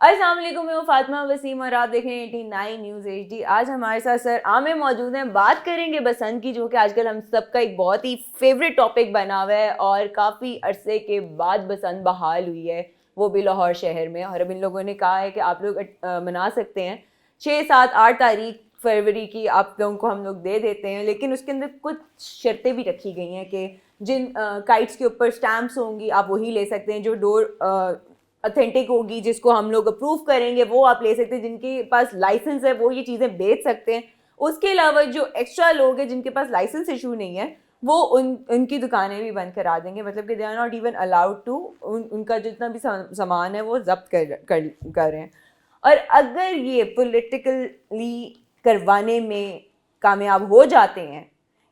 अस्सलाम वालेकुम, मैं हूँ फातिमा वसीम और आप देख रहे हैं 89 न्यूज़ HD। आज हमारे साथ सर आमिर मौजूद हैं। बात करेंगे बसंत की, जो कि आजकल हम सबका एक बहुत ही फेवरेट टॉपिक बना हुआ है और काफ़ी अरसे के बाद बसंत बहाल हुई है, वो भी लाहौर शहर में। और अब इन लोगों ने कहा है कि आप लोग मना सकते हैं 6, 7, 8 तारीख फरवरी की आप लोगों को हम लोग दे देते हैं, लेकिन उसके अंदर कुछ शर्तें भी रखी गई हैं कि जिन काइट्स के ऊपर स्टैम्प्स होंगी आप वही ले सकते हैं, जो डोर ऑथेंटिक होगी जिसको हम लोग अप्रूव करेंगे वो आप ले सकते हैं, जिनके पास लाइसेंस है वो ये चीज़ें बेच सकते हैं। उसके अलावा जो एक्स्ट्रा लोग हैं जिनके पास लाइसेंस इशू नहीं है वो उनकी दुकानें भी बंद करा देंगे, मतलब कि they are not even allowed to उनका जितना भी सामान है वो जब्त कर रहे हैं। और अगर ये पॉलिटिकली करवाने में कामयाब हो जाते हैं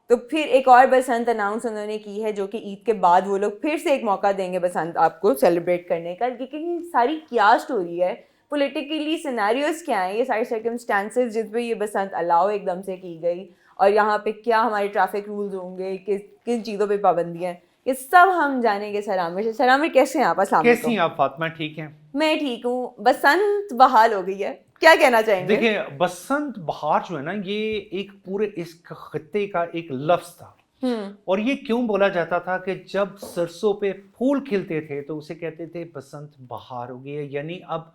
तो फिर एक और बसंत अनाउंस उन्होंने की है, जो कि ईद के बाद वो लोग फिर से एक मौका देंगे बसंत आपको सेलिब्रेट करने का। लेकिन ये सारी क्या स्टोरी है, पॉलिटिकली सिनेरियोज क्या हैं, ये सारे सर्कमस्टांसेस जिस पे ये बसंत अलाउ एकदम से की गई, और यहाँ पे क्या हमारे ट्रैफिक रूल्स होंगे, किस किन चीज़ों पे पाबंदियाँ हैं, ये सब हम जानेंगे। सलाम से सलाम, कैसे हैं आप? अस्सलाम वालेकुम। कैसी हैं आप फातिमा? ठीक हैं? मैं ठीक हूँ। बसंत बहाल हो गई है, क्या कहना चाहेंगे? देखिए, बसंत बहार जो है ना, ये एक पूरे इस खत्ते का एक लफ्ज था। और ये क्यों बोला जाता था कि जब सरसों पे फूल खिलते थे तो उसे कहते थे बसंत बहार हो गई है, यानी अब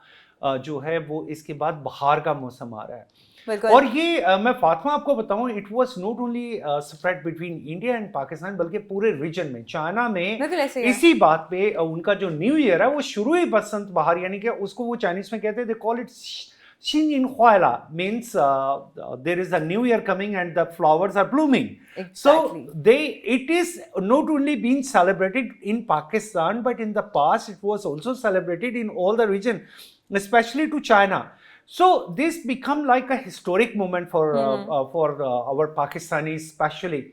जो है वो इसके बाद बहार का मौसम आ रहा है। और ये मैं फातिमा आपको बताऊं, it was not only spread between India and Pakistan, बल्कि पूरे रीजन में, चाइना में इसी बात पे उनका जो न्यू ईयर है वो शुरू ही बसंत बहार, यानी कि उसको वो चाइनीज में कहते थे, call it Xinjiang means there is a new year coming and the flowers are blooming. Exactly. So it is not only being celebrated in Pakistan, but in the past it was also celebrated in all the region, especially to China. So this become like a historic moment for our Pakistanis, especially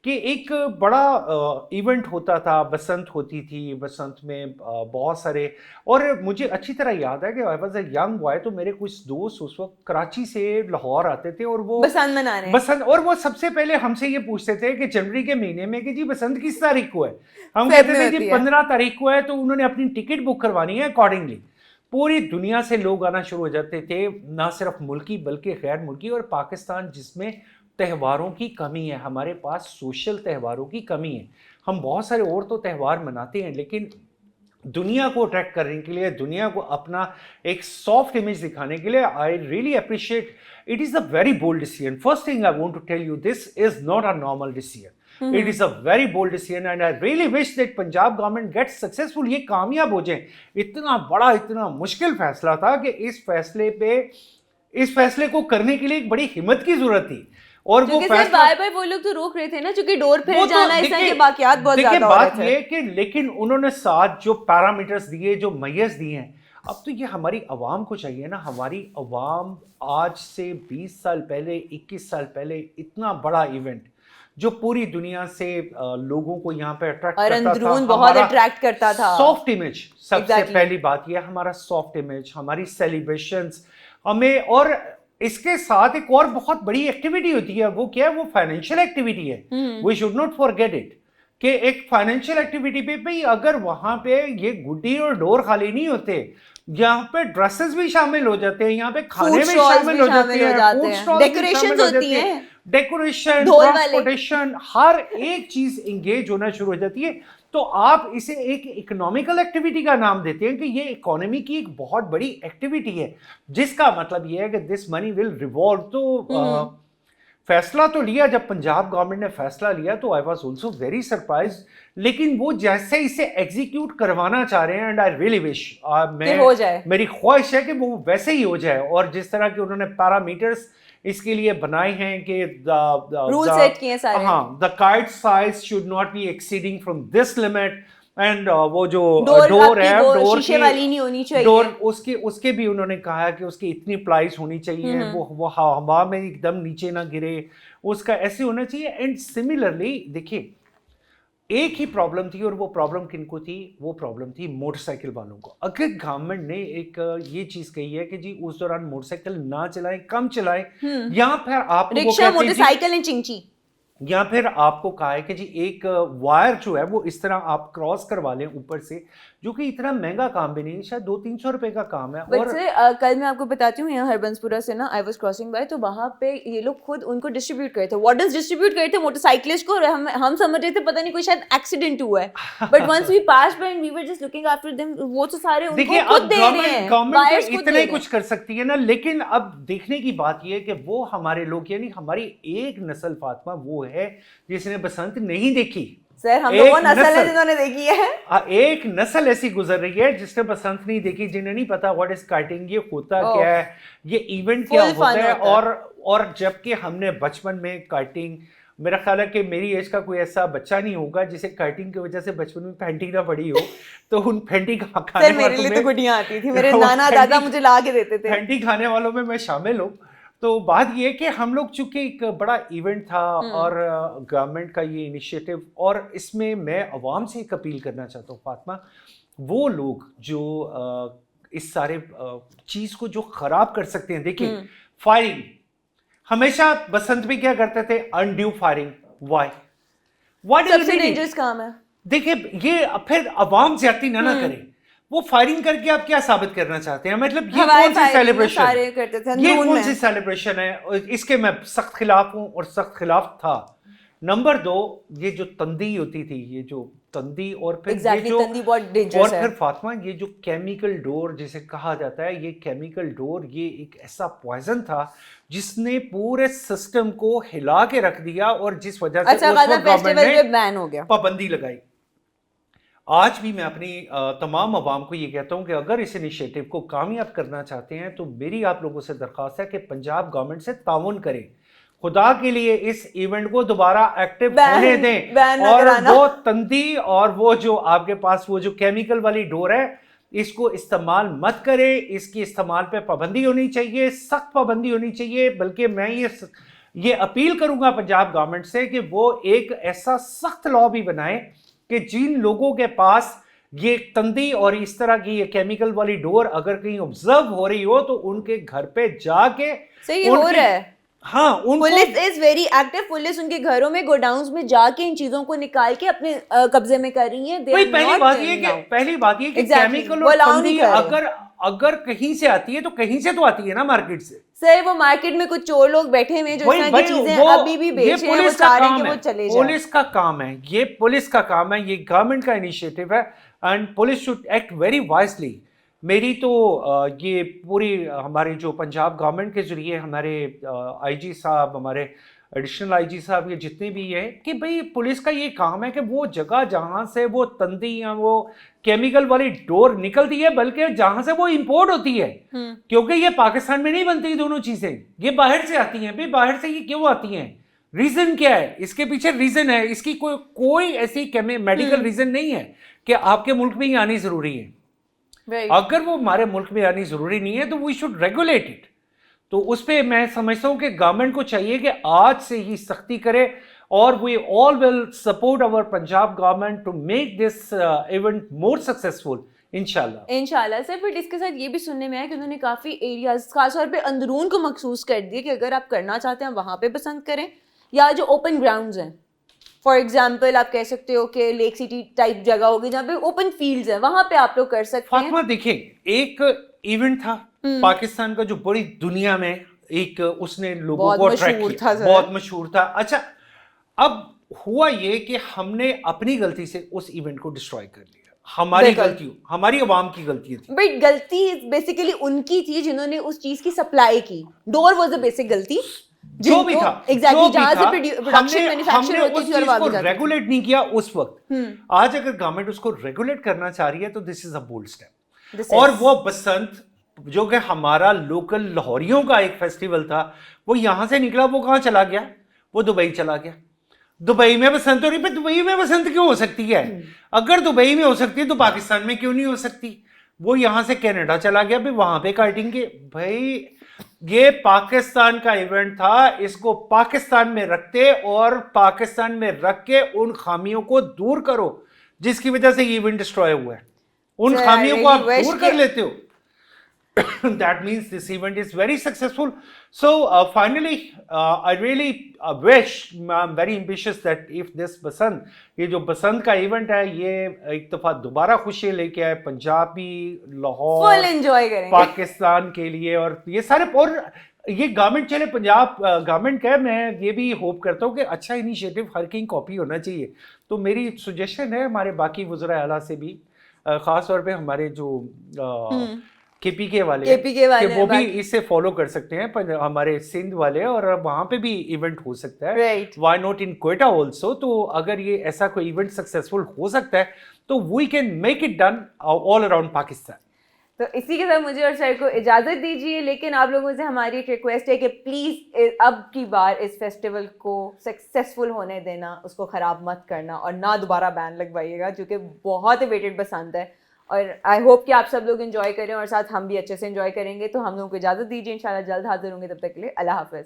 कि एक बड़ा event होता था, बसंत होती थी, बसंत में बहुत सारे, और मुझे अच्छी तरह याद है कि I was a young boy, तो मेरे कुछ दोस्त उस वक्त कराची से लाहौर आते थे और वो बसंत मना रहे हैं। बसंत, और वो सबसे पहले हमसे ये पूछते थे कि जनवरी के महीने में कि जी बसंत किस तारीख को है। हम कहते थे जी 15 तारीख को है, तो उन्होंने अपनी टिकट बुक करवानी है अकॉर्डिंगली। पूरी दुनिया से लोग आना शुरू हो जाते थे, ना सिर्फ मुल्की बल्कि गैर मुल्की। और पाकिस्तान जिसमें त्योहारों की कमी है, हमारे पास सोशल त्योहारों की कमी है। हम बहुत सारे और तो त्यौहार मनाते हैं, लेकिन दुनिया को अट्रैक्ट करने के लिए, दुनिया को अपना एक सॉफ्ट इमेज दिखाने के लिए, I really appreciate, it is a very bold decision. First thing I want to tell you, this is not a normal decision, it is a very bold decision and I really wish that Punjab government gets successful, ये कामयाब हो जाए। इतना बड़ा, इतना मुश्किल फैसला था कि इस फैसले को करने के लिए एक बड़ी हिम्मत की जरूरत थी। और वो फैसला बार-बार वो लोग तो रोक रहे थे ना, क्योंकि डोर फिर जाना इस तरह के बाकियात बहुत ज्यादा हो रहे थे। बात ये कि लेकिन उन्होंने साथ जो पैरामीटर्स दिए, जो मैयर्स दिए हैं, अब तो ये हमारी अवाम को चाहिए ना। हमारी अवाम आज से 20 साल पहले, 21 साल पहले इतना बड़ा इवेंट जो पूरी दुनिया से लोगों को यहाँ पे अट्रैक्ट करता था, बहुत अट्रैक्ट करता था, सॉफ्ट इमेज। सबसे पहली बात ये हमारा सॉफ्ट इमेज, हमारी सेलिब्रेशंस हमें, और इसके साथ एक और बहुत बड़ी एक्टिविटी होती है, वो क्या है? वो फाइनेंशियल एक्टिविटी है। We should not forget it कि एक फाइनेंशियल एक्टिविटी पे भाई, अगर वहां पे ये गुड्डी और डोर खाली नहीं होते, यहाँ पे ड्रेसेस भी शामिल हो जाते हैं, यहाँ पे खाने में शामिल हो जाते हैं, फूड स्टॉल डेकोरेशन होती है, डेकोरेशन, ट्रांसपोर्टेशन, हर एक चीज इंगेज होना शुरू हो जाती है। तो आप इसे एक इकोनॉमिकल एक्टिविटी का नाम देते हैं कि ये इकोनॉमी की एक बहुत बड़ी एक्टिविटी है, जिसका मतलब ये है कि दिस मनी विल रिवॉल्व। तो फैसला तो लिया, जब पंजाब गवर्नमेंट ने फैसला लिया तो I was also very surprise, लेकिन वो जैसे इसे एग्जीक्यूट करवाना चाह रहे हैं, एंड आई रियली विश, मेरी ख्वाहिश है कि वो वैसे ही हो जाए। और जिस तरह के उन्होंने पैरामीटर्स इसके लिए बनाए हैं कि रूल सेट किए सारे, हाँ, the kite size should not be exceeding from this limit, and वो जो डोर है, डोर शीशे वाली नहीं होनी चाहिए, डोर उसके भी उन्होंने कहा है कि उसकी इतनी प्लाइज होनी चाहिए, वो हवा में एकदम नीचे ना गिरे, उसका ऐसे होना चाहिए। एंड सिमिलरली देखिए, एक ही प्रॉब्लम थी, और वो प्रॉब्लम किनको थी? वो प्रॉब्लम थी मोटरसाइकिल वालों को। अगर गवर्नमेंट ने एक ये चीज कही है कि जी उस दौरान मोटरसाइकिल ना चलाएं, कम चलाएं, यहाँ पर आप रिक्शा, मोटरसाइकिल एंड चिंची, या फिर आपको कहा है कि जी एक वायर जो है वो इस तरह आप क्रॉस करवा लें ऊपर से, जो कि इतना महंगा काम भी नहीं, शायद 200-300 रुपए का काम है। और कल मैं आपको बताती हूँ, यहाँ हरबंसपुरा से ना आई वाज क्रॉसिंग बाय, तो वहाँ पे ये लोग खुद उनको डिस्ट्रीब्यूट करे थे, वाटर्स डिस्ट्रीब्यूट करे थे मोटरसाइकिलिस्ट को, और हम समझ रहे थे पता नहीं कोई शायद एक्सीडेंट हुआ है, but once we passed by and we were just looking after them, वो तो सारे उनको खुद दे रहे हैं, गवर्नमेंट इतना ही कुछ कर सकती है ना। लेकिन अब देखने की बात ये है कि वो हमारे लोग, यानी हमारी एक नस्ल फातिमा वो है जिसने बसंत नहीं देखी। सर हम लोग वो नस्ल है जिन्होंने देखी है, एक नस्ल ऐसी गुजर रही है जिसने बसंत नहीं देखी, जिन्हें नहीं पता व्हाट इज काइटिंग, ये होता क्या है, ये इवेंट क्या होता है। और जबकि हमने बचपन में काइटिंग, मेरा ख्याल है कि मेरी एज का कोई ऐसा बच्चा नहीं होगा जिसे काइटिंग की वजह से बचपन में फेंटी ना पड़ी हो, तो उन फेंटी खाने मेरे लिए तो गुड़ियां आती थी, मेरे नाना दादा मुझे ला के देते थे, फेंटी खाने वालों में मैं शामिल हूँ। तो बात ये कि हम लोग चूंकि एक बड़ा इवेंट था और गवर्नमेंट का ये इनिशिएटिव, और इसमें मैं अवाम से एक अपील करना चाहता हूँ फातिमा, वो लोग जो इस सारे चीज़ को जो ख़राब कर सकते हैं, देखिए फायरिंग हमेशा बसंत में क्या करते थे, अनड्यू फायरिंग, वाई सबसे डेंजरस काम है। देखिए ये फिर अवाम ज्यादती ना करें, वो फायरिंग करके आप क्या साबित करना चाहते हैं, मतलब ये कौन सी सेलिब्रेशन, ये कौन सी सेलिब्रेशन है, इसके मैं सख्त खिलाफ हूं और सख्त खिलाफ था। नंबर 2, ये जो तंदी होती थी, ये जो तंदी, और फिर ये जो तंदी बहुत डेंजरस है। और फिर फातिमा ये जो केमिकल डोर जिसे कहा जाता है, ये केमिकल डोर ये एक ऐसा पॉइजन था जिसने पूरे सिस्टम को हिला के रख दिया, और जिस वजह से गवर्नमेंट ने बैन हो गया, पाबंदी लगाई। आज भी मैं अपनी तमाम अवाम को ये कहता हूँ कि अगर इस इनिशिएटिव को कामयाब करना चाहते हैं तो मेरी आप लोगों से दरख्वास्त है कि पंजाब गवर्नमेंट से ताउन करें, खुदा के लिए इस इवेंट को दोबारा एक्टिव होने दें, और वो तंदी और वो जो आपके पास वो जो केमिकल वाली डोर है इसको इस्तेमाल मत करें, इसकी इस्तेमाल पे पाबंदी होनी चाहिए, सख्त पाबंदी होनी चाहिए। बल्कि मैं ये अपील करूंगा पंजाब गवर्नमेंट से कि वो एक ऐसा सख्त लॉ भी बनाए कि जिन लोगों के पास ये तंदी और इस तरह की ये केमिकल वाली डोर अगर कहीं ऑब्जर्व हो रही हो तो उनके घर पे जाके सही हो रहा है। हाँ, police is very active, police उनके घरों में गोडाउन्स में जाके इन चीजों को निकाल के अपने कब्जे में कर रही है। पहली बात ये कि केमिकल और तंदी अगर कहीं से आती है तो कहीं से तो आती है ना, मार्केट से। सर वो मार्केट में कुछ चोर लोग बैठे हुए हैं जो इस तरह की चीजें अभी भी बेच रहे हैं, वो चाह रहे हैं कि वो चले जाए। पुलिस का काम है, ये पुलिस का काम है, ये गवर्नमेंट का इनिशिएटिव है, and police should act very wisely. मेरी तो ये पूरी हमारी जो पंजाब गवर्नमेंट के जरिए हमारे आईजी साहब, हमारे एडिशनल आईजी साहब, ये जितने भी है कि भाई पुलिस का ये काम है कि वो जगह जहाँ से वो तंदी या वो केमिकल वाली डोर निकलती है, बल्कि जहाँ से वो इंपोर्ट होती है, क्योंकि ये पाकिस्तान में नहीं बनती दोनों चीज़ें, ये बाहर से आती हैं। भाई बाहर से ये क्यों आती हैं, रीज़न क्या है, इसके पीछे रीज़न है, इसकी कोई ऐसी मेडिकल रीज़न नहीं है कि आपके मुल्क में ही आनी ज़रूरी है। अगर वो हमारे मुल्क में आनी ज़रूरी नहीं है तो वी शुड रेगुलेट इट। तो उस पर मैं समझता हूँ कि गवर्नमेंट को चाहिए कि आज से ही सख्ती करे, और we all will support our Punjab government to make this event more successful इंशाल्लाह। सर फिर इसके साथ ये भी सुनने में आया कि उन्होंने काफ़ी एरियाज खासतौर पे अंदरून को मखसूस कर दिए कि अगर आप करना चाहते हैं वहाँ पे पसंद करें, या जो ओपन ग्राउंड्स हैं, फॉर एग्जाम्पल आप कह सकते हो कि लेक सिटी टाइप जगह होगी जहाँ पे ओपन फील्ड्स है, वहाँ पे आप लोग कर सकते हैं। फातिमा देखिए, एक इवेंट था पाकिस्तान का जो बड़ी दुनिया में एक उसने लोगों को अट्रैक्ट किया, बहुत मशहूर था। अच्छा, अब हुआ ये कि हमने अपनी गलती से उस इवेंट को डिस्ट्रॉय कर लिया, हमारी गलती, हमारी आवाम की गलती थी। बट गलती बेसिकली उनकी थी जिन्होंने उस चीज की सप्लाई की, डोर वाज द बेसिक गलती, जो भी था एग्जैक्टली, जहां से प्रोडक्शन मैन्युफैक्चर होती थी और वहां पे रेगुलेट नहीं किया उस वक्त। आज अगर गवर्नमेंट उसको रेगुलेट करना चाह रही है तो this is a bold step. और वो बसंत जो कि हमारा लोकल लाहौरियों का एक फेस्टिवल था, वो यहां से निकला, वो कहां चला गया, वो दुबई चला गया। दुबई में बसंत हो रही है, दुबई में बसंत क्यों हो सकती है? अगर दुबई में हो सकती है तो पाकिस्तान में क्यों नहीं हो सकती? वो यहां से कनाडा चला गया, भाई वहां पे काटेंगे। भाई ये पाकिस्तान का इवेंट था, इसको पाकिस्तान में रखते और पाकिस्तान में रख के उन खामियों को दूर करो जिसकी वजह से ये इवेंट डिस्ट्रॉय हुआ है। उन खामियों को आप दूर कर लेते हो। that means this event is very successful. So finally, I really wish, I'm very ambitious that if this बसंत, ये जो बसंत का इवेंट है, ये एक दफ़ा दोबारा खुशी लेके आए पंजाबी, लाहौर, फुल एंजॉय करेंगे पाकिस्तान के लिए। और ये सारे, और ये गवर्नमेंट, चले पंजाब गवर्नमेंट का है, मैं ये भी होप करता हूँ कि अच्छा इनिशिएटिव हर कहीं कॉपी होना चाहिए। तो मेरी सजेशन है हमारे बाकी वज़रा आला से भी, ख़ास तौर पे हमारे जो केपीके वाले कि वो भी इसे फॉलो कर सकते हैं, पर हमारे सिंध वाले, और वहाँ पे भी इवेंट हो सकता है। Why not in Quetta also. तो अगर ये ऐसा कोई इवेंट सक्सेसफुल हो सकता है तो we can make it done all around Pakistan. तो इसी के साथ मुझे और सर को इजाज़त दीजिए, लेकिन आप लोगों से हमारी एक रिक्वेस्ट है कि प्लीज़ अब की बार इस फेस्टिवल को सक्सेसफुल होने देना, उसको ख़राब मत करना और ना दोबारा बैन लगवाइएगा, क्योंकि बहुत वेटेड पसंद है। और आई होप कि आप सब लोग एंजॉय करें और साथ हम भी अच्छे से एंजॉय करेंगे। तो हम लोगों को इजाज़त दीजिए, इंशाल्लाह जल्द हाजिर होंगे, तब तक के लिए अल्लाह हाफ़िज़।